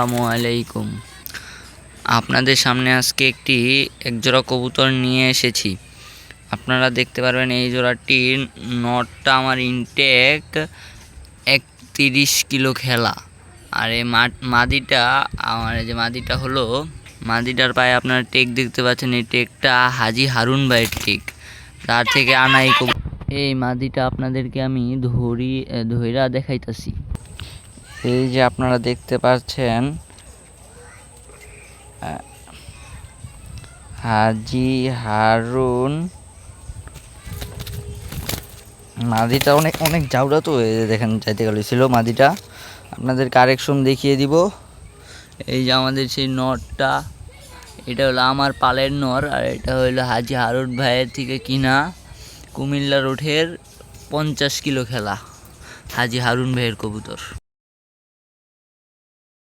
আসসালামু আলাইকুম। আপনাদের সামনে আজকে এক জোড়া কবুতর নিয়ে এসেছি। আপনারা দেখতে পারবেন এই জোড়াটির নটটা আমার ইনটেক 31 কিলো খেলা। আর এই মাদিটা হলো মাদিটার পায়ে আপনারা টেক দেখতে পাচ্ছেন। এই টেকটা হাজি হারুন ভাইয়ের টেক, তার থেকে আনা এই মাদিটা আপনাদেরকে আমি ধইরা দেখাইতাছি। এই যে আপনারা দেখতে পাচ্ছেন হাজি হারুন মাদিটা অনেক অনেক জাউরা। তো এই যে দেখেন চাইতে গেলে ছিল মাদিটা, আপনাদের কারেকশন দেখিয়ে দিব। এই যে আমাদের সেই নরটা, এটা হলো আমার পালের নর, আর এটা হলো হাজি হারুন ভাইয়ের থেকে কিনা কুমিল্লা রোডের 50 কিলো খেলা হাজি হারুন ভাইয়ের কবুতর।